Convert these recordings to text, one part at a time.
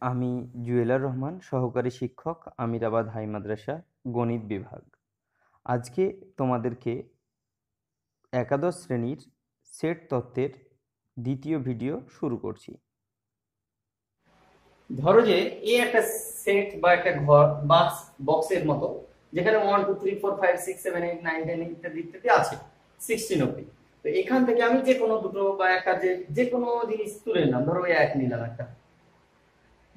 আমি জুয়েলার রহমান, সহকারী শিক্ষক, আমিরাবাদ হাই মাদ্রাসা, গণিত বিভাগ। আজকে তোমাদেরকে একাদশ শ্রেণীর সেট তত্ত্বের দ্বিতীয় ভিডিও শুরু করছি। ধরো যে এই একটা সেট বা একটা ঘর বক্সের মতো, যেখানে 1 2 3 4 5 6 7 8 9 10 ইত্যাদি ইত্যাদি আছে 16 অব্দি। তো এখান থেকে আমি যে কোনো দুটো বা একটা যে কোনো জিনিস তুলে নিলাম, ধরো এক নিলাম, একটা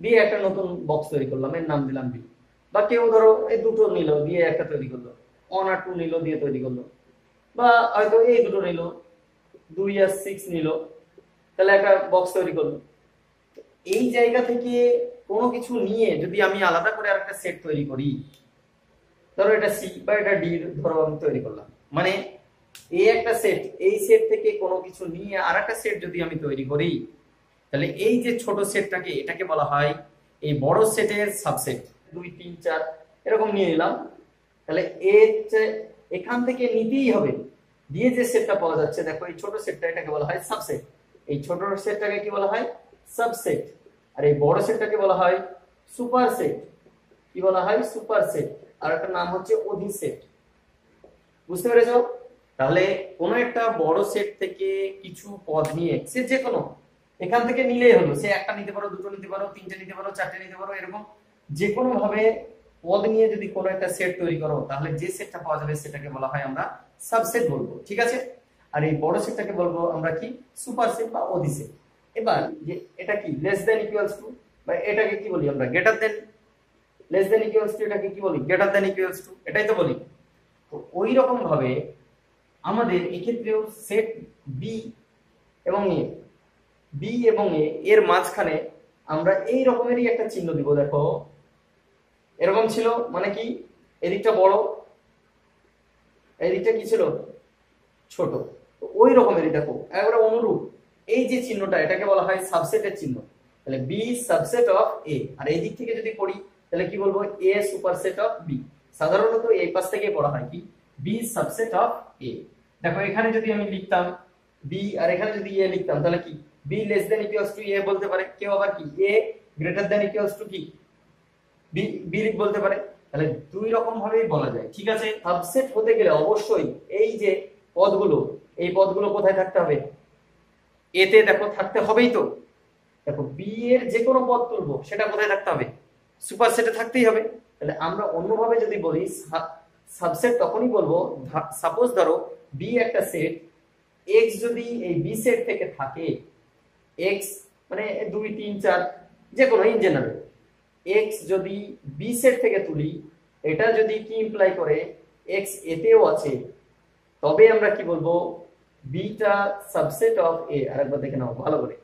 দিয়ে একটা নতুন বক্স তৈরি করলাম, এর নাম দিলাম বি। বা কেউ ধরো এই দুটো নিল, দিয়ে একটা তৈরি করলো, 1 আর 2 নিল, দিয়ে তৈরি করলো। বা হয়তো এই দুটো নিল, 2 আর 6 নিল, তাহলে একটা বক্স তৈরি করলো। এই জায়গা থেকে কোনো কিছু নিয়ে যদি আমি আলাদা করে আরেকটা সেট তৈরি করি, ধরো এটা সি বা এটা ডি ধরো আমি তৈরি করলাম, মানে এই একটা সেট, এই সেট থেকে কোনো কিছু নিয়ে আরেকটা সেট যদি আমি তৈরি করি, তাহলে এই যে ছোট সেটটাকে, এটাকে বলা হয় এই বড় সেটের সাবসেট। 2 3 4 এরকম নিয়ে নিলাম, তাহলে এখান থেকে নিতেই হবে, দিয়ে যে সেটটা পাওয়া যাচ্ছে, দেখো এই ছোট সেটটা, এটাকে বলা হয় সাবসেট। এই ছোট সেটটাকে কি বলা হয়? সাবসেট। আর এই বড় সেটটাকে বলা হয় সুপার সেট। কি বলা হয়? Super set. আর একটা নাম হচ্ছে অধিসেট। বুঝতে পেরেছো? তাহলে কোনো একটা বড় সেট থেকে কিছু পদ নিয়ে, সে যে কোনো এখান থেকে নিলেই হলো, সে একটা নিতে পারো, দুটো নিতে পারো, তিনটে নিতে পারো, চারটে নিতে পারো, এরকম যে কোনো ভাবে পদ নিয়ে যদি কোনো একটা সেট তৈরি করো, তাহলে যে সেটটা পাওয়া যাবে সেটাকে বলা হয় আমরা সাবসেট বলবো। ঠিক আছে? আর এই বড় সেটটাকে বলবো আমরা কি? সুপার সেট বা অধিসেট। এবার যে এটা কি লেস দেন ইকুয়ালস টু, বা এটাকে কি বলি আমরা? Greater than. Less than equals two এটাকে কি বলি? গ্রেটার দেন ইকুয়ালস টু, এটাই তো বলি। তো ওই রকম ভাবে আমাদের এক্ষেত্রেও সেট বি এবং এ, বি এবং এ এর মাঝখানে আমরা এই রকমেরই একটা চিহ্ন দিব। দেখো এরকম ছিল, মানে কি এদিকটা বড়, এদিকটা কি ছিল? ছোট। তো ওই রকমেরই দেখো একবারে অনুরূপ এই যে চিহ্নটা, এটাকে বলা হয় সাবসেটের চিহ্ন। তাহলে বি সাবসেট অফ এ। আর এই দিক থেকে যদি পড়ি, তাহলে কি বলবো? এ সুপারসেট অফ বি। সাধারণত এই পাশ থেকে পড়া হয় কি? বি সাবসেট অফ এ। দেখো এখানে যদি আমি লিখতাম বি, আর এখানে যদি এ লিখতাম, তাহলে কি B less than equals to A বলতে পারে কেউ, আবার কি A greater than equals to কি বি বি বলতে পারে। তাহলে দুই রকম ভাবেই বলা যায়। ঠিক আছে? সাবসেট হতে গেলে অবশ্যই এই যে পদগুলো, এই পদগুলো কোথায় থাকতে হবে? এতে দেখো থাকতে হবেই তো। দেখো বি এর যে কোনো পদ তুলবো, সেটা কোথায় থাকতে হবে? সুপার সেটে থাকতেই হবে। তাহলে আমরা অন্যভাবে যদি বলি সাবসেট, তখনই বলবো সাপোজ ধরো বি একটা সেট, এক্স যদি এই বি সেট থেকে থাকে, এক্স মানে 2 3 4 যে কোনো ইন জেনারেল, এক্স যদি বি সেট থেকে তুলি, এটা যদি কি ইমপ্লাই করে এক্স এতেও আছে, তবে আমরা কি বলবো? বিটা সাবসেট অফ এ। আরেকবার দেখে নাও ভালো করে,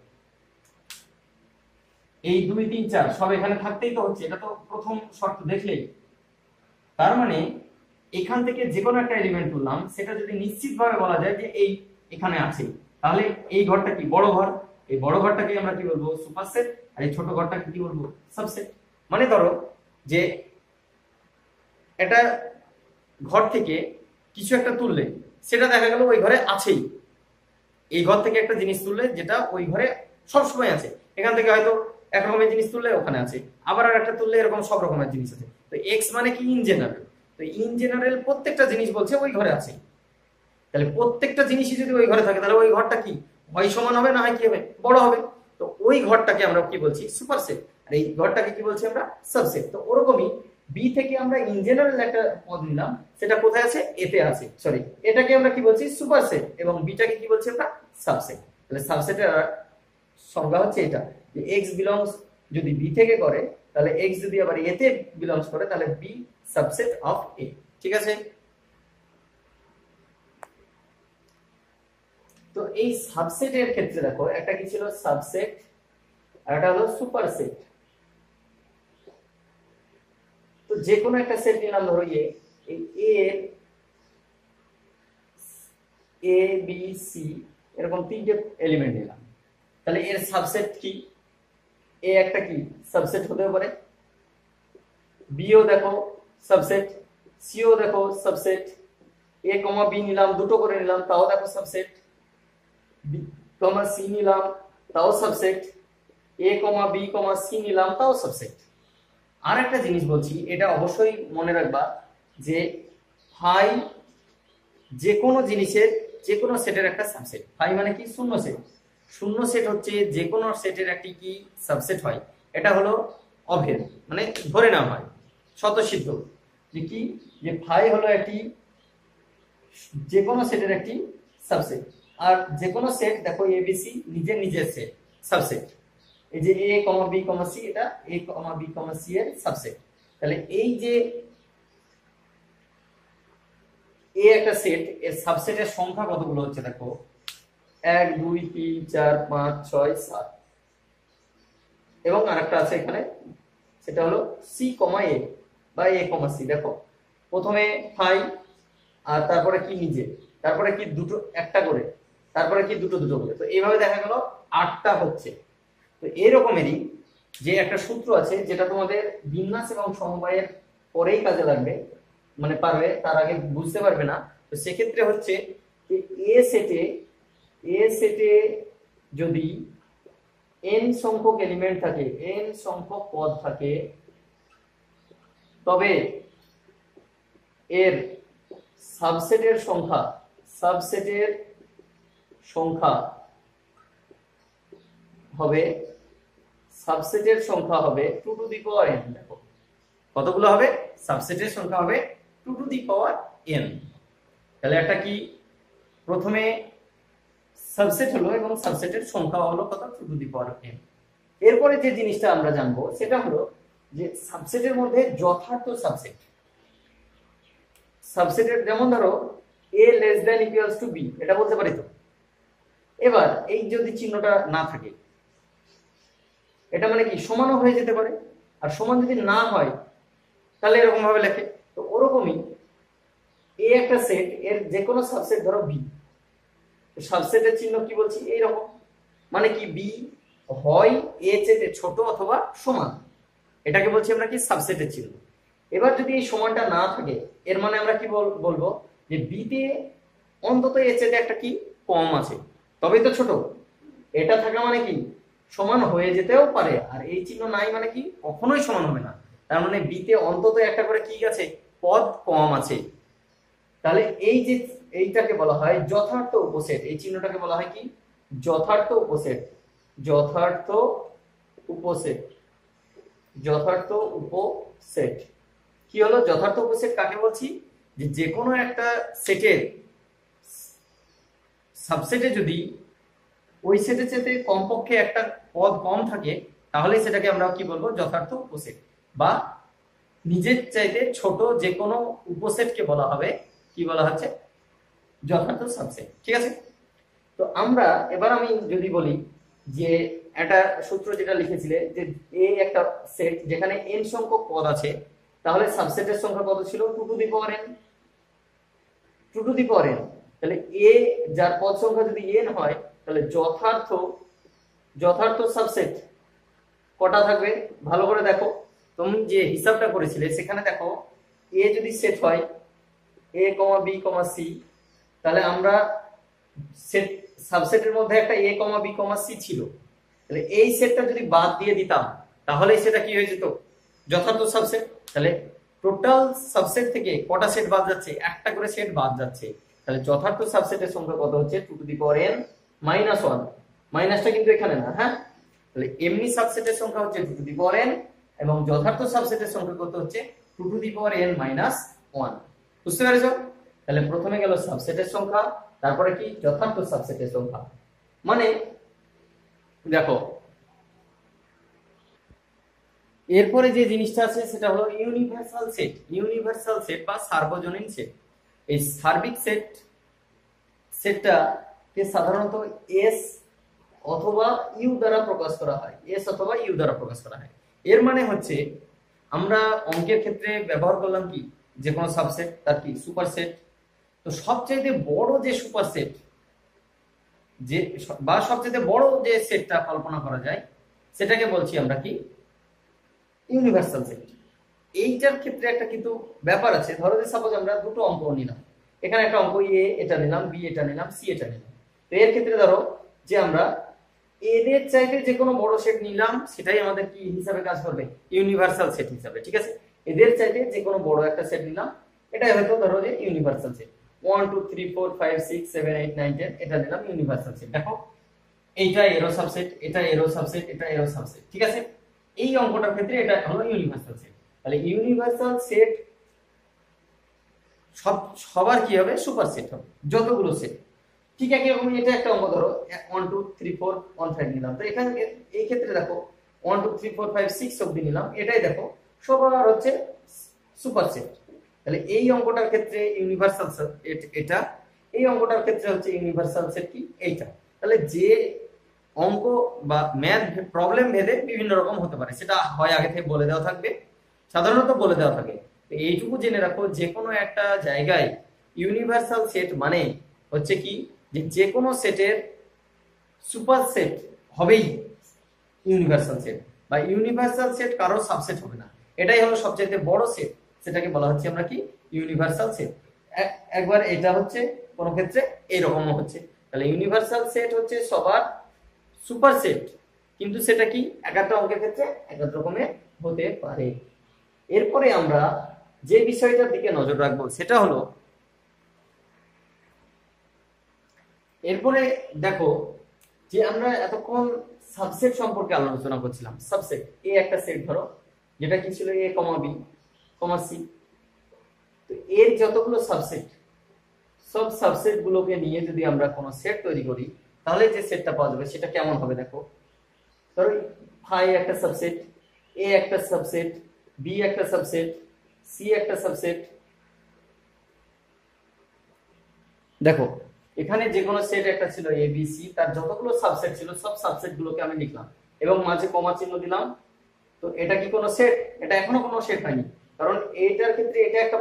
এই 2 3 4 সব এখানে থাকতেই তো হচ্ছে, এটা তো প্রথম শর্ত দেখলেই। তার মানে এখান থেকে যে কোনো একটা এলিমেন্ট তুললাম, সেটা যদি নিশ্চিতভাবে বলা যায় যে এই এখানে আছে, তাহলে এই ঘরটা কি? বড় ঘর। এই বড় ঘরটাকে আমরা কি বলবো? সুপারসেট। আর এই ছোট ঘরটাকে কি বলবো? সাবসেট। মানে ধরো যে এটা ঘর থেকে কিছু একটা তুললে, সেটা দেখা গেল ওই ঘরে আছেই। এই ঘর থেকে একটা জিনিস তুললে যেটা ওই ঘরে সবসময় আছে, এখান থেকে হয়তো এক রকমের জিনিস তুললে ওখানে আছে, আবার আর একটা তুললে এরকম সব রকমের জিনিস আছে। তো এক্স মানে কি? In general. তো ইন জেনারেল প্রত্যেকটা জিনিস বলছে ওই ঘরে আছে। তাহলে প্রত্যেকটা জিনিসই যদি ওই ঘরে থাকে, তাহলে ওই ঘরটা কি হয়? সমান হবে, না হয় কি হবে? বড় হবে। তো ওই ঘরটাকে আমরা কি বলছি? সুপারসেট। আর এই ঘরটাকে কি বলছি আমরা? সাবসেট। তো ওরকমই বি থেকে আমরা ইন জেনারেল একটা পদ নিলাম, সেটা কোথায় আছে? এতে আছে, সরি, এটাকে আমরা কি বলছি? সুপারসেট। এবং বিটাকে কি বলছি আমরা? সাবসেট। তাহলে সাবসেটের সংজ্ঞা হচ্ছে এটা, যে এক্স বিলংস যদি বি থেকে করে, তাহলে এক্স যদি আবার এতে বিলংস করে, তাহলে বি সাবসেট অফ এ। ঠিক আছে? তো এই সাবসেটের ক্ষেত্রে দেখো একটা কি ছিল? সাবসেট, আর একটা হলো সুপারসেট। তো যে কোনো একটা সেট নিলাম, ধরো এই এ বি সি এরকম তিনটে এলিমেন্ট নিলাম, তাহলে এর সাবসেট কি? এ একটা কি সাবসেট হতেও পারে, বিও দেখো সাবসেট, সিও দেখো সাবসেট, এ কমা বি নিলাম, দুটো করে নিলাম, তাও দেখো সাবসেট, বি কমা সি নিলাম, তাও সাবসেট, এ কমা বি কমা সি নিলাম, তাও সাবসেট। আর একটা জিনিস বলছি, এটা অবশ্যই মনে রাখবা যে ফাই যে কোনো জিনিসের যে কোনো সেটের একটা সাবসেট। ফাই মানে কি? শূন্য সেট। শূন্য সেট হচ্ছে যে কোনো সেটের একটি কি সাবসেট হয়, এটা হলো অভেদ, মানে ধরে নেওয়া হয় স্বতঃসিদ্ধ যে কি, যে ফাই হলো একটি যে কোনো সেটের একটি সাবসেট। আর যে কোনো সেট দেখো এবিসি নিজের নিজের সেট সাবসেট। এই যে এ কমা বি কমা সি, এটা এ কমা বি কমা সি এর সাবসেট। তাহলে এই যে এ একটা সেট, এর সাবসেটের সংখ্যা কতগুলো হচ্ছে দেখো, 1 2 3 4 5 6 7, এবং আরেকটা আছে এখানে, সেটা হলো সি কমা এ বা এ কমা সি। দেখো প্রথমে ফাই, আর তারপরে কি নিজে, তারপরে কি দুটো একটা করে, তারপরে কি দুটো দুটো করে, তো এইভাবে দেখা গেল 8টা হচ্ছে। তো এরকমেরই যে একটা সূত্র আছে যেটা তোমাদের বিন্যাস এবং সমবায়ের পরেই কাজে লাগবে, মানে পারবে, তার আগে বুঝতে পারবে না। তো সেক্ষেত্রে হচ্ছে যে এ সেটে যদি n সংখ্যক এলিমেন্ট থাকে, n সংখ্যক পদ থাকে, তবে এর সাবসেটের সংখ্যা হবে 2 টু দি পাওয়ার n। দেখো কতগুলো হবে? সাবসেটের সংখ্যা হবে 2 টু দি পাওয়ার n। তাহলে একটা কি, প্রথমে সাবসেট হলো এবং সাবসেটের সংখ্যা হলো কত? 2 টু দি পাওয়ার n। এরপরে যে জিনিসটা আমরা জানবো সেটা হলো যে সাবসেটের মধ্যে যথার্থ সাবসেটের, যেমন ধরো a less than equals to b, এটা বলতে পারি তো। এবার এই যদি চিহ্নটা না থাকে, এটা মানে কি সমানও হয়ে যেতে পারে, আর সমান যদি না হয় তাহলে এরকম ভাবে লেখে। তো ওরকমই এ একটা সেট, এর যে কোনো সাবসেট ধরো বি, সাবসেটের চিহ্ন কি বলছি এইরকম, মানে কি বি হয় এ চেয়ে ছোট অথবা সমান, এটাকে বলছি আমরা কি সাবসেটের চিহ্ন। এবার যদি এই সমানটা না থাকে, এর মানে আমরা কি বলবো যে বি তে অন্তত এ চেয়ে একটা কি কম আছে, তবেই তো ছোট। এটা থাকা মানে কি সমান হয়ে যেতেও পারে, আর এই চিহ্ন নাই মানে কি কখনোই সমান হবে না। তার মানে বি তে অন্তত একটা করে কি আছে, পদ কম আছে। তাহলে এই যে এইটাকে বলা হয় যথার্থ উপসেট, এই চিহ্নটাকে বলা হয় কি যথার্থ উপসেট। যথার্থ উপসেট কি হলো? যথার্থ উপসেট কাকে বলছি? যে কোনো একটা সেটের সাবসেটে যদি ওই সেটের চেয়ে কমপক্ষে একটা পদ কম থাকে, তাহলে সেটাকে আমরা কি বলবো? যথার্থ উপসেট। বা নিজের চাইতে ছোট যে কোনো উপসেটকে বলা হবে কি বলা হচ্ছে? যথার্থ সাবসেট। ঠিক আছে? তো আমরা এবার আমি যদি বলি যে একটা সূত্র যেটা লিখেছিলে যে এ একটা সেট যেখানে n সংখ্যক পদ আছে, তাহলে সাবসেটের সংখ্যা কত ছিল? 2 to the power n। 2 to the power n, তাহলে এ যার পদ সংখ্যা যদি n হয়, তাহলে যথার্থ সাবসেট কটা থাকবে? ভালো করে দেখো, তুমি যে হিসাবটা করেছিলে সেখানে দেখো এ যদি সেট হয় a, b, c, তাহলে আমরা সেট সাবসেটের মধ্যে একটা a, b, c ছিল, তাহলে এই সেটটা যদি বাদ দিয়ে দিতাম তাহলে সেটা কি হয়ে যেত? যথার্থ সাবসেট। তাহলে টোটাল সাবসেট থেকে কটা সেট বাদ যাচ্ছে? একটা করে সেট বাদ যাচ্ছে। তাহলে যথার্থ সাবসেটের সংখ্যা কত হচ্ছে? 2 to the power n minus 1। মাইনাসটা কিন্তু এখানে না, হ্যাঁ। তাহলে এমনি সাবসেটের সংখ্যা হচ্ছে 2 টু দি পাওয়ার n, এবং যথার্থ সাবসেটের সংখ্যা কত হচ্ছে? 2 to the power n minus 1। বুঝতে পেরেছো? তাহলে প্রথমে গেল সাবসেটের সংখ্যা, তারপরে কি যথার্থ সাবসেটের সংখ্যা। মানে দেখো এরপরে যে জিনিসটা আছে সেটা হলো ইউনিভার্সাল সেট বা সার্বজনীন সেট। এই সার্বিক সেটটাকে সাধারণত এস অথবা ইউ দ্বারা প্রকাশ করা হয়। এর মানে হচ্ছে আমরা অঙ্কের ক্ষেত্রে ব্যবহার করলাম কি, যে কোনো সাবসেট তার কি সুপারসেট। তো সবচেয়ে বড় যে সুপারসেট যে বা সবচেয়ে বড় যে সেটটা কল্পনা করা যায় সেটাকে বলছি আমরা কি ইউনিভার্সাল সেট। এইটার ক্ষেত্রে একটা কিন্তু ব্যাপার আছে। ধরো যে সাপোজ আমরা দুটো অঙ্ক নিলাম, এখানে একটা অঙ্ক এ এটা নিলাম, বি এটা নিলাম, সি এটা নিলাম। তো এর ক্ষেত্রে ধরো যে আমরা এদের চাইতে যে কোনো বড় সেট নিলাম সেটাই আমাদের কি হিসাবে কাজ করবে, ইউনিভার্সাল সেট হিসাবে, ঠিক আছে। এদের চাইতে যে কোনো বড় একটা সেট নিলাম, এটাই হয়তো ধরো যে ইউনিভার্সাল সেট। 1 2 3 4 5 6 7 8 9 10 এটা নিলাম ইউনিভার্সাল সেট। দেখো এইটা এরো সাবসেট, এটা এরো সাবসেট, এটা এরো সাবসেট, ঠিক আছে। এই অঙ্কটার ক্ষেত্রে এটা হলো ইউনিভার্সাল সেট। তাহলে ইউনিভার্সাল সেট সবার কি হবে, সুপার সেট হবে যতগুলো সেট। ঠিক আছে, এরকম এটা একটা অঙ্ক ধরো 1 2 3 4 1 5 নিলাম, তো এখানে এই ক্ষেত্রে দেখো 1 2 3 4 5 6 অবধি নিলাম, এটাই দেখো সবার হচ্ছে সুপার সেট। তাহলে এই অঙ্কটার ক্ষেত্রে ইউনিভার্সাল সেট এটা, এই অঙ্কটার ক্ষেত্রে হচ্ছে ইউনিভার্সাল সেট কি এইটা। তাহলে যে অঙ্ক বা ম্যাথ প্রবলেম ভেদে বিভিন্ন রকম হতে পারে, সেটা হয় আগে থেকে বলে দেওয়া থাকবে, সাধারণত বলে দেওয়া থাকে। তো এইটুকু জেনে রাখো, যে কোনো একটা জায়গায় ইউনিভার্সাল সেট মানে হচ্ছে কি, যে কোনো সেটের সুপার সেট হবেই ইউনিভার্সাল সেট, বা ইউনিভার্সাল সেট কারো সাবসেট হবে না, এটাই হলো সবচেয়ে বড় সেট, সেটাকে বলা হচ্ছে আমরা কি ইউনিভার্সাল সেট। একবার এটা হচ্ছে কোন ক্ষেত্রে এইরকমও হচ্ছে। তাহলে ইউনিভার্সাল সেট হচ্ছে সবার সুপার সেট, কিন্তু সেটা কি এক একটা অঙ্কের ক্ষেত্রে এক এক রকমের হতে পারে। এরপরে আমরা যে বিষয়টার দিকে নজর রাখবো সেটা হলো, এরপরে দেখো যে আমরা এতক্ষণ সাবসেট সম্পর্কে আলোচনা করছিলাম। সাবসেট, এ একটা সেট ধরো, যেটা কি ছিল এ কমা বি কমা সি। তো এর যতগুলো সাবসেট, সব সাবসেট গুলোকে নিয়ে যদি আমরা কোনো সেট তৈরি করি, তাহলে যে সেটটা পাওয়া যাবে সেটা কেমন হবে দেখো। ধরো ফাই একটা সাবসেট, এ একটা সাবসেট, বি একটা সাবসেট, সি একটা সাবসেট। দেখো এখানে যে কোনো সেট একটা ছিল এ বি সি, তার যতগুলো সাবসেট ছিল সব সাবসেট গুলোকে আমি লিখলাম এবং মাঝে কমা চিহ্ন দিলাম। তো এটা কি কোনো সেট? এটা এখনো কোনো সেট হয়নি, কারণ এটার ক্ষেত্রে এটা একটা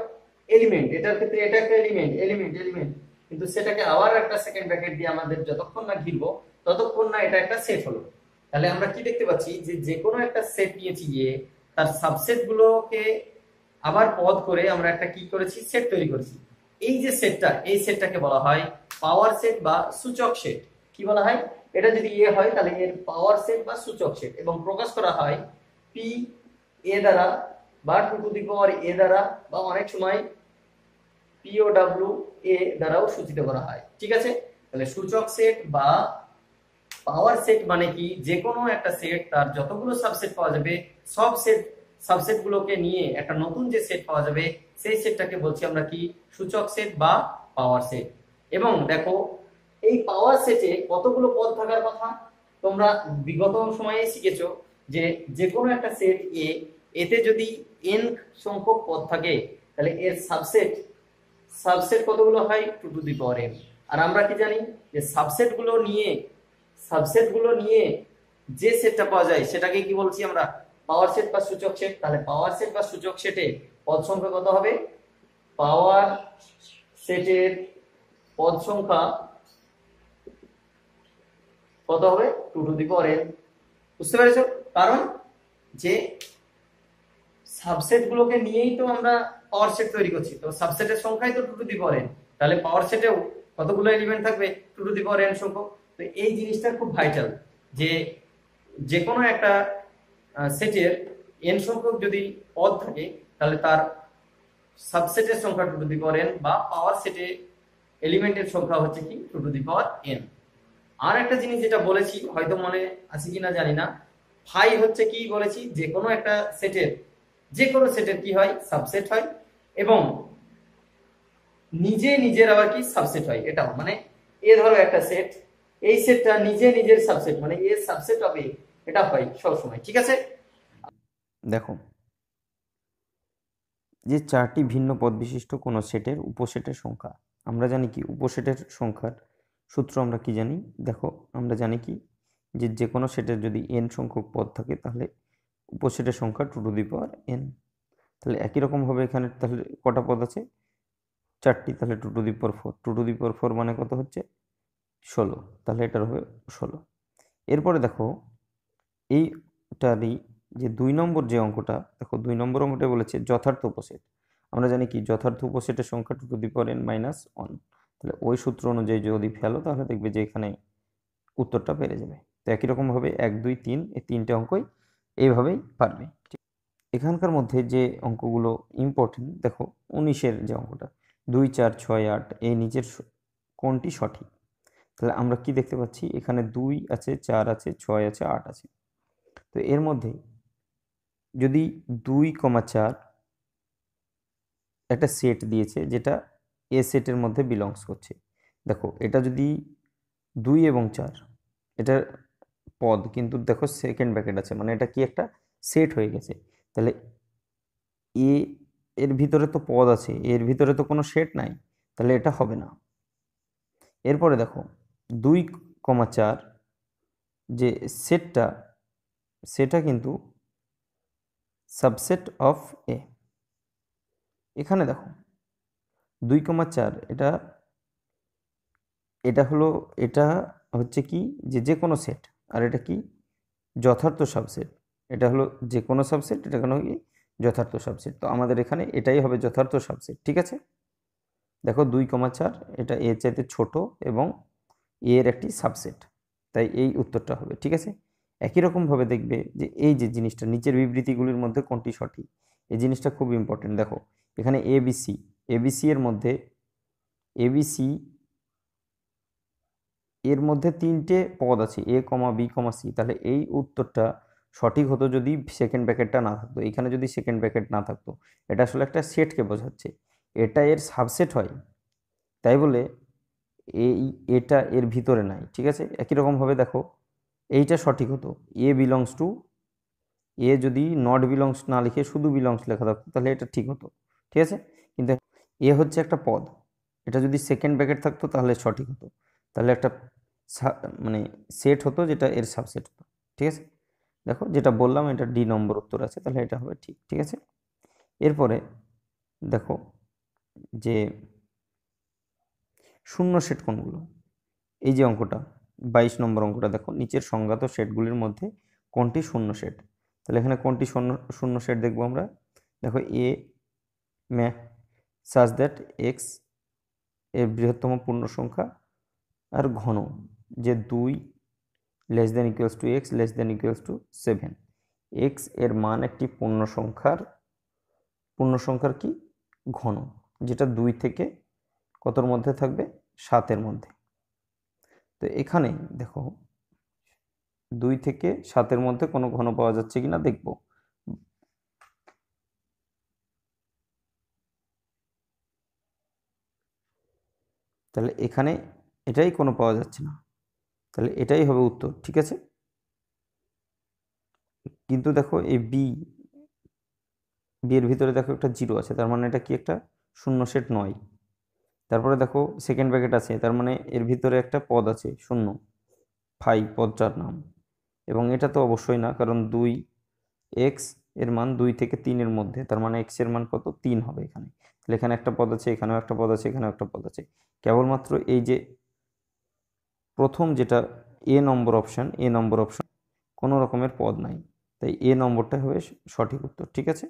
এলিমেন্ট, এটার ক্ষেত্রে এটা একটা এলিমেন্ট এলিমেন্ট এলিমেন্ট, কিন্তু সেটাকে আবার একটা সেকেন্ড ব্র্যাকেট দিয়ে আমাদের যতক্ষণ না ঘিরবো ততক্ষণ না এটা একটা সেট হলো। তাহলে আমরা কি দেখতে পাচ্ছি, যে যে কোনো একটা সেট নিয়েছি গিয়ে তার সাবসেট গুলোকে আবার পদ করে আমরা একটা কি করেছি, সেট তৈরি করেছি। এই যে সেটটা, এই সেটটাকে বলা হয় পাওয়ার সেট বা সূচক সেট। কি বলা হয়? এটা যদি এ হয় তাহলে এর পাওয়ার সেট বা সূচক সেট, এবং প্রকাশ করা হয় পি এ দ্বারা বা 2 টু দি পাওয়ার এ দ্বারা, বা অনেক সময় পিওডব্লিউ এ দ্বারাও সূচিত করা হয়, ঠিক আছে। তাহলে সূচক সেট বা পাওয়ার সেট মানে কি, যে কোনো একটা সেট তার যতগুলো সাবসেট পাওয়া যাবে সব সাবসেট গুলোকে নিয়ে একটা নতুন যে সেট পাওয়া যাবে সেই সেটটাকে বলছি আমরা কি, সূচক সেট বা পাওয়ার সেট। এবং দেখো এই পাওয়ার সেটে কতগুলো পদ থাকার কথা তোমরা বিগত সময়ে শিখেছো, যে যে কোনো একটা সেট এ, এতে যদি n সংখ্যক পদ থাকে তাহলে এর সাবসেট সাবসেট কতগুলো হয়, 2 টু দি পাওয়ার n। আর আমরা কি জানি, যে সাবসেট গুলো নিয়ে যে সেটটা পাওয়া যায় সেটাকে কি বলছি আমরা, পাওয়ার সেট বা সূচক সেট। তাহলে পাওয়ার সেট বা সূচক সেটে পদ সংখ্যা কত হবে, পাওয়ার সেটের পদ সংখ্যা কত হবে, 2 টু দি পাওয়ার n। বুঝতে পেরেছো? কারণ যে সাবসেট গুলোকে নিয়েই তো আমরা পাওয়ার সেট তৈরি করছি, তো সাবসেটের সংখ্যাই তো 2 টু দি পাওয়ার n। তাহলে পাওয়ার সেটেও কতগুলো এলিমেন্ট থাকবে, 2 টু দি পাওয়ার n সংখ্যক। তো এই জিনিসটা খুব ভাইটাল, যে যে কোনো একটা সেটের n সংখ্যক যদি পদ থাকে তাহলে তার সাবসেটের সংখ্যা 2 টু দি পাওয়ার n, বা পাওয়ার সেটে এলিমেন্টের সংখ্যা হচ্ছে কি 2 টু দি পাওয়ার n। আর একটা জিনিস যেটা বলেছি হয়তো মনে আছে কিনা জানি না, ফাই হচ্ছে কি বলেছি, যে কোনো একটা সেটের কি হয়, সাবসেট হয়, এবং নিজে নিজের আবার কি সাবসেট হয়। এটাও মানে এ ধরো একটা সেট, এই সেটটা নিজে নিজের সাবসেট, মানে এর সাবসেট হবে, এটা হয় সব সময়, ঠিক আছে। দেখো, যে চারটি ভিন্ন পদ বিশিষ্ট কোনো সেটের উপসেটের সংখ্যা, আমরা জানি কি উপসেটের সংখ্যার সূত্র আমরা কি জানি, দেখো আমরা জানি কি, যে যে কোনো সেটের যদি n সংখ্যক পদ থাকে তাহলে উপসেটের সংখ্যা 2 টু দি পাওয়ার n। তাহলে একই রকম ভাবে এখানে তাহলে কটা পদ আছে, চারটি, তাহলে 2 to the power 4, 2 to the পাওয়ার 4 মানে কত হচ্ছে 16, তাহলে এটার হবে 16। এরপরে দেখো এইটারই যে 2 নম্বর যে অঙ্কটা, দেখো 2 নম্বর অঙ্কটা বলেছে যথার্থ উপসেট। আমরা জানি কি যথার্থ উপসেটের সংখ্যা 2 to the power n minus 1। তাহলে ওই সূত্র অনুযায়ী যদি ফেলো তাহলে দেখবে যে এখানে উত্তরটা পেরে যাবে। তো একই রকমভাবে 1 2 3 এই তিনটে অঙ্কই এইভাবেই পারবে। এখানকার মধ্যে যে অঙ্কগুলো ইম্পর্টেন্ট দেখো 19-এর যে অঙ্কটা 2 4 6 8 এই নিচের কোনটি সঠিক? তাহলে আমরা কি দেখতে পাচ্ছি এখানে 2 আছে 4 আছে 6 আছে 8 আছে। তো এর মধ্যে যদি 2,4 একটা সেট দিয়েছে যেটা এ সেটের মধ্যে বিলংস করছে। দেখো এটা যদি 2 এবং 4 এটা পদ, কিন্তু দেখো সেকেন্ড ব্র্যাকেট আছে, মানে এটা কি একটা সেট হয়ে গেছে। তাহলে এ এর ভিতরে তো পদ আছে, এর ভিতরে তো কোনো সেট নাই, তাহলে এটা হবে না। এরপরে দেখো 2,4 যে সেটটা সেটা কিন্তু সাবসেট অফ এ। এখানে দেখো 2,4 এটা এটা হলো এটা হচ্ছে কি যে কোনো সেট, আর এটা কি যথার্থ সাবসেট। এটা হলো যে কোনো সাবসেট, এটা কেন কি যথার্থ সাবসেট। তো আমাদের এখানে এটাই হবে যথার্থ সাবসেট, ঠিক আছে। দেখো 2,4 এটা এর চাইতে ছোট এবং এর একটি সাবসেট, তাই এই উত্তরটা হবে, ঠিক আছে। একই রকমভাবে দেখবে যে এই যে জিনিসটা নিচের বিবৃতিগুলির মধ্যে কোনটি সঠিক, এই জিনিসটা খুব ইম্পর্টেন্ট। দেখো এখানে এবিসি এবিসি এর মধ্যে এবিসি এর মধ্যে তিনটে পদ আছে এ কমা বি কমা সি। তাহলে এই উত্তরটা সঠিক হতো যদি সেকেন্ড ব্র্যাকেটটা না থাকতো। এখানে যদি সেকেন্ড ব্র্যাকেট না থাকতো, এটা আসলে একটা সেটকে বোঝাচ্ছে, এটা এর সাবসেট হয়, তাই বলে এটা এর ভিতরে নাই, ঠিক আছে। একই রকমভাবে দেখো এইটা সঠিক হতো, এ বিলংস টু এ যদি নট বিলংস না লিখে শুধু বিলংস লেখা থাকতো তাহলে এটা ঠিক হতো, ঠিক আছে। কিন্তু এ হচ্ছে একটা পদ, এটা যদি সেকেন্ড ব্র্যাকেট থাকতো তাহলে সঠিক হতো, তাহলে একটা মানে সেট হতো যেটা এর সাবসেট হতো, ঠিক আছে। দেখো যেটা বললাম এটা ডি নম্বর উত্তর আছে, তাহলে এটা হবে ঠিক, ঠিক আছে। এরপরে দেখো যে শূন্য সেট কোনগুলো, এই যে অঙ্কটা 22 নম্বর অঙ্কটা দেখো নিচের সংজ্ঞাত সেটগুলির মধ্যে কোনটি শূন্য সেট। তাহলে এখানে কোনটি শূন্য সেট দেখবো আমরা। দেখো এ ম্যা সাজ দ্যাট এক্স এর বৃহত্তম পূর্ণ সংখ্যা আর ঘন, যে 2 less than equals two x less than equals two 7। X এর মান একটি পূর্ণ সংখ্যার কি ঘন, যেটা 2 থেকে কতর মধ্যে থাকবে 7-এর মধ্যে। তো এখানে দেখো 2 থেকে 7-এর মধ্যে কোনো ঘন পাওয়া যাচ্ছে কিনা দেখব। তাহলে এখানে এটাই কোনো পাওয়া যাচ্ছে না, তাহলে এটাই হবে উত্তর, ঠিক আছে। কিন্তু দেখো এই বি এর ভিতরে দেখো একটা 0 আছে, তার মানে এটা কি একটা শূন্য সেট নয়। তারপরে দেখো সেকেন্ড ব্র্যাকেট আছে, তার মানে এর ভিতরে একটা পদ আছে শূন্য, ফাই পদটার নাম, এবং এটা তো অবশ্যই না, কারণ 2 এক্স এর মান 2 থেকে 3-এর মধ্যে, তার মানে এক্স এর মান কত 3 হবে এখানে। তাহলে এখানে একটা পদ আছে, এখানেও একটা পদ আছে, এখানেও একটা পদ আছে, কেবলমাত্র এই যে প্রথম যেটা এ নম্বর অপশন কোনো রকমের পদ নাই, তাই এ নম্বরটা হবে সঠিক উত্তর, ঠিক আছে।